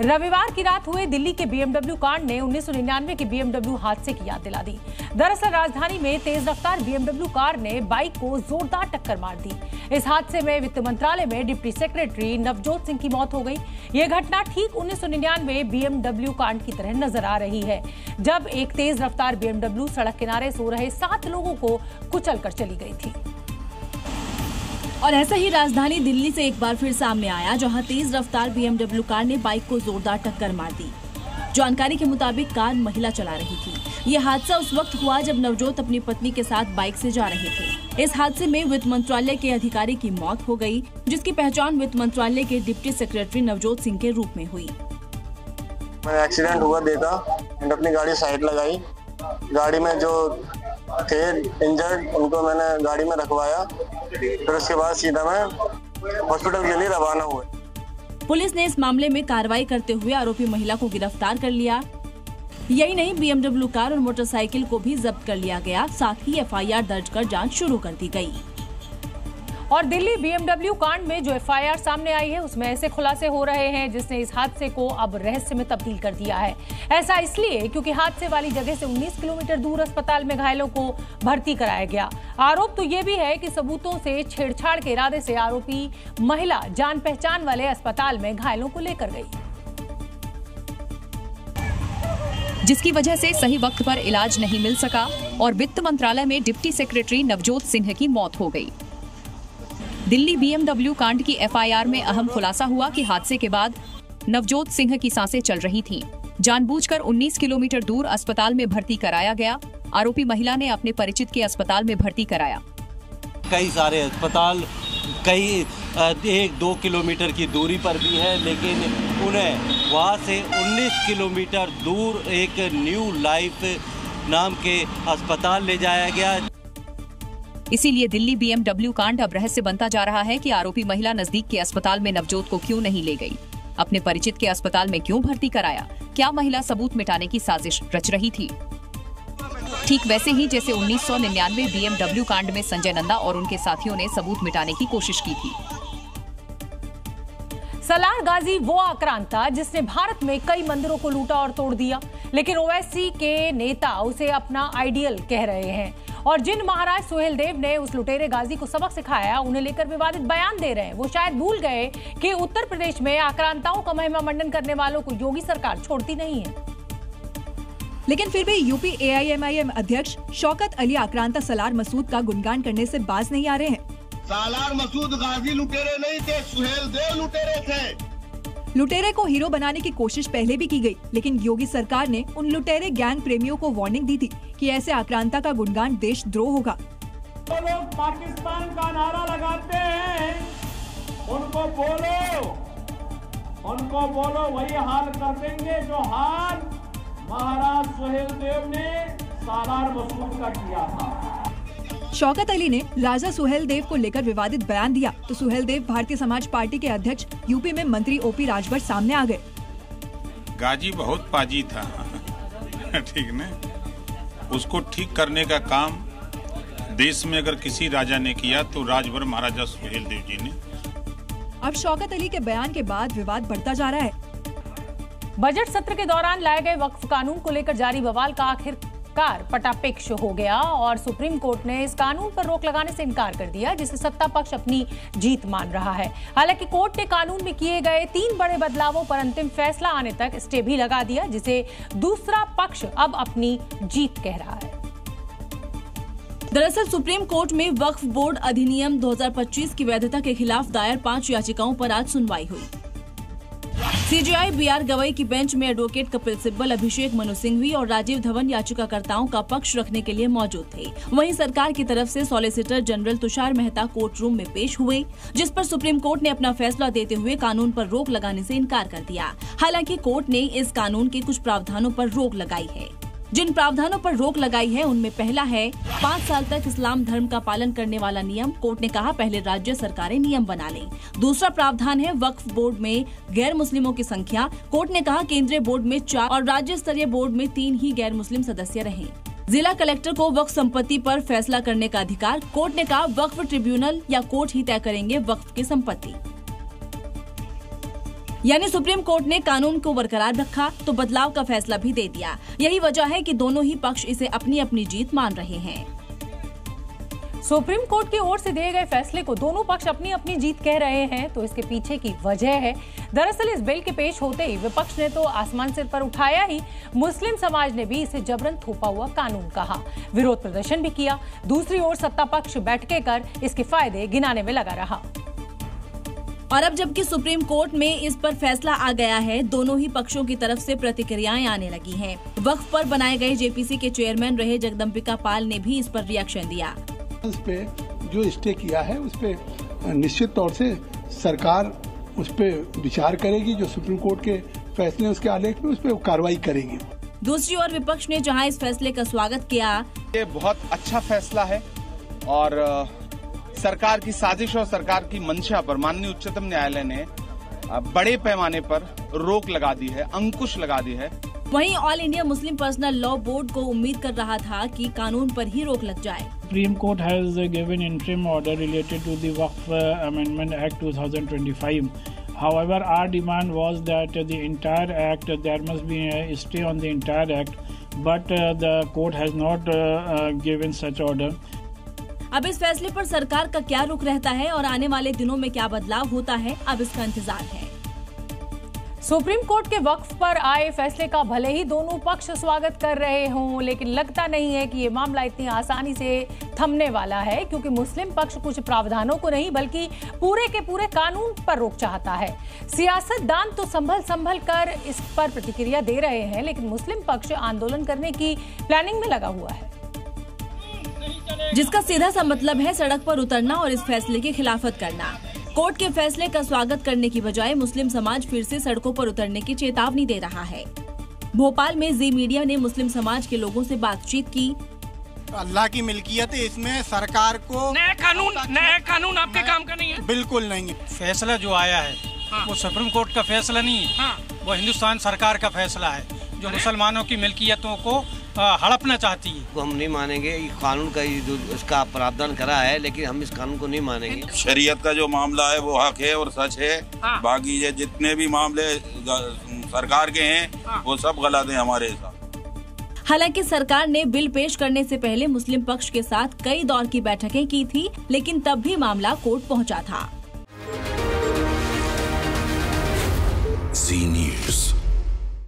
रविवार की रात हुए दिल्ली के BMW कांड ने 1999 के BMW हादसे की याद दिला दी। दरअसल राजधानी में तेज रफ्तार BMW कार ने बाइक को जोरदार टक्कर मार दी। इस हादसे में वित्त मंत्रालय में डिप्टी सेक्रेटरी नवजोत सिंह की मौत हो गई। ये घटना ठीक 1999 BMW कांड की तरह नजर आ रही है, जब एक तेज रफ्तार BMW सड़क किनारे सो रहे 7 लोगों को कुचलकर चली गई थी। और ऐसा ही राजधानी दिल्ली से एक बार फिर सामने आया, जहां तेज रफ्तार BMW कार ने बाइक को जोरदार टक्कर मार दी। जानकारी के मुताबिक कार महिला चला रही थी। ये हादसा उस वक्त हुआ जब नवजोत अपनी पत्नी के साथ बाइक से जा रहे थे। इस हादसे में वित्त मंत्रालय के अधिकारी की मौत हो गई, जिसकी पहचान वित्त मंत्रालय के डिप्टी सेक्रेटरी नवजोत सिंह के रूप में हुई। मैंने एक्सीडेंट हुआ देखा, अपनी गाड़ी साइड लगाई, गाड़ी में जो थे इंजर्ड उनको मैंने गाड़ी में रखवाया, फिर उसके बाद सीधा मैं हॉस्पिटल के लिए रवाना हुआ। पुलिस ने इस मामले में कार्रवाई करते हुए आरोपी महिला को गिरफ्तार कर लिया। यही नहीं, BMW कार और मोटरसाइकिल को भी जब्त कर लिया गया। साथ ही FIR दर्ज कर जांच शुरू कर दी गई। और दिल्ली BMW कांड में जो FIR सामने आई है, उसमें ऐसे खुलासे हो रहे हैं जिसने इस हादसे को अब रहस्य में तब्दील कर दिया है। ऐसा इसलिए क्योंकि हादसे वाली जगह से 19 किलोमीटर दूर अस्पताल में घायलों को भर्ती कराया गया। आरोप तो ये भी है कि सबूतों से छेड़छाड़ के इरादे से आरोपी महिला जान पहचान वाले अस्पताल में घायलों को लेकर गई, जिसकी वजह से सही वक्त पर इलाज नहीं मिल सका और वित्त मंत्रालय में डिप्टी सेक्रेटरी नवजोत सिंह की मौत हो गई। दिल्ली BMW कांड की FIR में अहम खुलासा हुआ कि हादसे के बाद नवजोत सिंह की सांसें चल रही थीं। जानबूझकर 19 किलोमीटर दूर अस्पताल में भर्ती कराया गया। आरोपी महिला ने अपने परिचित के अस्पताल में भर्ती कराया। कई सारे अस्पताल कई 1-2 किलोमीटर की दूरी पर भी है, लेकिन उन्हें वहां से 19 किलोमीटर दूर एक न्यू लाइफ नाम के अस्पताल ले जाया गया। इसीलिए दिल्ली BMW कांड अब रहस्य बनता जा रहा है कि आरोपी महिला नजदीक के अस्पताल में नवजोत को क्यों नहीं ले गई, अपने परिचित के अस्पताल में क्यों भर्ती कराया। क्या महिला सबूत मिटाने की साजिश रच रही थी? ठीक वैसे ही जैसे 1999 BMW कांड में संजय नंदा और उनके साथियों ने सबूत मिटाने की कोशिश की थी। सलार गाजी वो आक्रांत था जिसने भारत में कई मंदिरों को लूटा और तोड़ दिया, लेकिन ओवैसी के नेता उसे अपना आइडियल कह रहे हैं। और जिन महाराज सुहेल देव ने उस लुटेरे गाजी को सबक सिखाया, उन्हें लेकर विवादित बयान दे रहे हैं। वो शायद भूल गए कि उत्तर प्रदेश में आक्रांताओं का महिमा मंडन करने वालों को योगी सरकार छोड़ती नहीं है। लेकिन फिर भी यूपी AIMIM अध्यक्ष शौकत अली आक्रांता सलार मसूद का गुणगान करने से बाज नहीं आ रहे हैं। सालार मसूद गाजी लुटेरे नहीं थे, सुहेल देव लुटेरे थे। लुटेरे को हीरो बनाने की कोशिश पहले भी की गई, लेकिन योगी सरकार ने उन लुटेरे गैंग प्रेमियों को वार्निंग दी थी कि ऐसे आक्रांता का गुणगान देशद्रोह होगा। तो लोग पाकिस्तान का नारा लगाते हैं, उनको बोलो वही हाल कर देंगे जो हाल महाराज सुहेल देव ने सालार मसूद का किया था। शौकत अली ने राजा सुहेल देव को लेकर विवादित बयान दिया तो सुहेल देव भारतीय समाज पार्टी के अध्यक्ष यूपी में मंत्री OP राजभर सामने आ गए। गाजी बहुत पाजी था ठीक न, उसको ठीक करने का काम देश में अगर किसी राजा ने किया तो राजभर महाराजा सुहेल देव जी ने। अब शौकत अली के बयान के बाद विवाद बढ़ता जा रहा है। बजट सत्र के दौरान लाए गए वक्फ कानून को लेकर जारी बवाल का आखिरकार पटापेक्ष हो गया और सुप्रीम कोर्ट ने इस कानून पर रोक लगाने से इनकार कर दिया, जिसे सत्ता पक्ष अपनी जीत मान रहा है। हालांकि कोर्ट ने कानून में किए गए 3 बड़े बदलावों पर अंतिम फैसला आने तक स्टे भी लगा दिया, जिसे दूसरा पक्ष अब अपनी जीत कह रहा है। दरअसल सुप्रीम कोर्ट में वक्फ बोर्ड अधिनियम 2025 की वैधता के खिलाफ दायर 5 याचिकाओं पर आज सुनवाई हुई। CJI BR गवई की बेंच में एडवोकेट कपिल सिब्बल, अभिषेक मनु सिंघवी और राजीव धवन याचिकाकर्ताओं का पक्ष रखने के लिए मौजूद थे। वहीं सरकार की तरफ से solicitor general Tushar Mehta court room में पेश हुए, जिस पर सुप्रीम कोर्ट ने अपना फैसला देते हुए कानून पर रोक लगाने से इनकार कर दिया। हालांकि कोर्ट ने इस कानून के कुछ प्रावधानों पर रोक लगाई है। जिन प्रावधानों पर रोक लगाई है उनमें पहला है 5 साल तक इस्लाम धर्म का पालन करने वाला नियम। कोर्ट ने कहा पहले राज्य सरकारें नियम बना लें। दूसरा प्रावधान है वक्फ बोर्ड में गैर मुस्लिमों की संख्या। कोर्ट ने कहा केंद्रीय बोर्ड में 4 और राज्य स्तरीय बोर्ड में 3 ही गैर मुस्लिम सदस्य रहें। जिला कलेक्टर को वक्फ संपत्ति पर फैसला करने का अधिकार। कोर्ट ने कहा वक्फ ट्रिब्यूनल या कोर्ट ही तय करेंगे वक्फ की संपत्ति। यानी सुप्रीम कोर्ट ने कानून को बरकरार रखा तो बदलाव का फैसला भी दे दिया। यही वजह है कि दोनों ही पक्ष इसे अपनी अपनी जीत मान रहे हैं। सुप्रीम कोर्ट की ओर से दिए गए फैसले को दोनों पक्ष अपनी अपनी जीत कह रहे हैं, तो इसके पीछे की वजह है। दरअसल इस बिल के पेश होते ही विपक्ष ने तो आसमान सिर पर उठाया ही, मुस्लिम समाज ने भी इसे जबरन थोपा हुआ कानून कहा, विरोध प्रदर्शन भी किया। दूसरी ओर सत्ता पक्ष बैठकें कर इसके फायदे गिनाने में लगा रहा। और अब जबकि सुप्रीम कोर्ट में इस पर फैसला आ गया है, दोनों ही पक्षों की तरफ से प्रतिक्रियाएं आने लगी हैं। वक्फ पर बनाए गए जेपीसी के चेयरमैन रहे जगदम्बिका पाल ने भी इस पर रिएक्शन दिया। उस पे जो स्टे किया है उस पे निश्चित तौर से सरकार उस पे विचार करेगी, जो सुप्रीम कोर्ट के फैसले उसके आलेख में उस पे कार्रवाई करेगी। दूसरी ओर विपक्ष ने जहां इस फैसले का स्वागत किया, ये बहुत अच्छा फैसला है और सरकार की साजिश और सरकार की मंशा पर माननीय उच्चतम न्यायालय ने बड़े पैमाने पर रोक लगा दी है, अंकुश लगा दी है। वहीं all India Muslim personal law board को उम्मीद कर रहा था कि कानून पर ही रोक लग जाए। Supreme Court has given interim order related to the Waqf Amendment Act 2025. However, our demand was that the entire act, there must be a stay on the entire act, but the court has not given such order. अब इस फैसले पर सरकार का क्या रुख रहता है और आने वाले दिनों में क्या बदलाव होता है, अब इसका इंतजार है। सुप्रीम कोर्ट के वक्फ पर आए फैसले का भले ही दोनों पक्ष स्वागत कर रहे हों, लेकिन लगता नहीं है कि ये मामला इतनी आसानी से थमने वाला है, क्योंकि मुस्लिम पक्ष कुछ प्रावधानों को नहीं बल्कि पूरे के पूरे कानून पर रोक चाहता है। सियासतदान तो संभल कर इस पर प्रतिक्रिया दे रहे हैं, लेकिन मुस्लिम पक्ष आंदोलन करने की प्लानिंग में लगा हुआ है, जिसका सीधा सा मतलब है सड़क पर उतरना और इस फैसले की खिलाफत करना। कोर्ट के फैसले का स्वागत करने की बजाय मुस्लिम समाज फिर से सड़कों पर उतरने की चेतावनी दे रहा है। भोपाल में जी मीडिया ने मुस्लिम समाज के लोगों से बातचीत की। अल्लाह की मिल्कियत है, इसमें सरकार को नया कानून आपके काम का नहीं है। बिल्कुल नहीं। फैसला जो आया है वो सुप्रीम कोर्ट का फैसला नहीं है, वो हिंदुस्तान सरकार का फैसला है, जो मुसलमानों की मिल्कियतों को हड़पना चाहती है। को हम नहीं मानेंगे। ये कानून का जो इसका प्रावधान करा है, लेकिन हम इस कानून को नहीं मानेंगे। शरीयत का जो मामला है वो हक है और सच है। बाकी ये जितने भी मामले सरकार के हैं वो सब गलत हैं हमारे साथ। हालांकि सरकार ने बिल पेश करने से पहले मुस्लिम पक्ष के साथ कई दौर की बैठकें की थी, लेकिन तब भी मामला कोर्ट पहुंचा था। जी न्यूज़।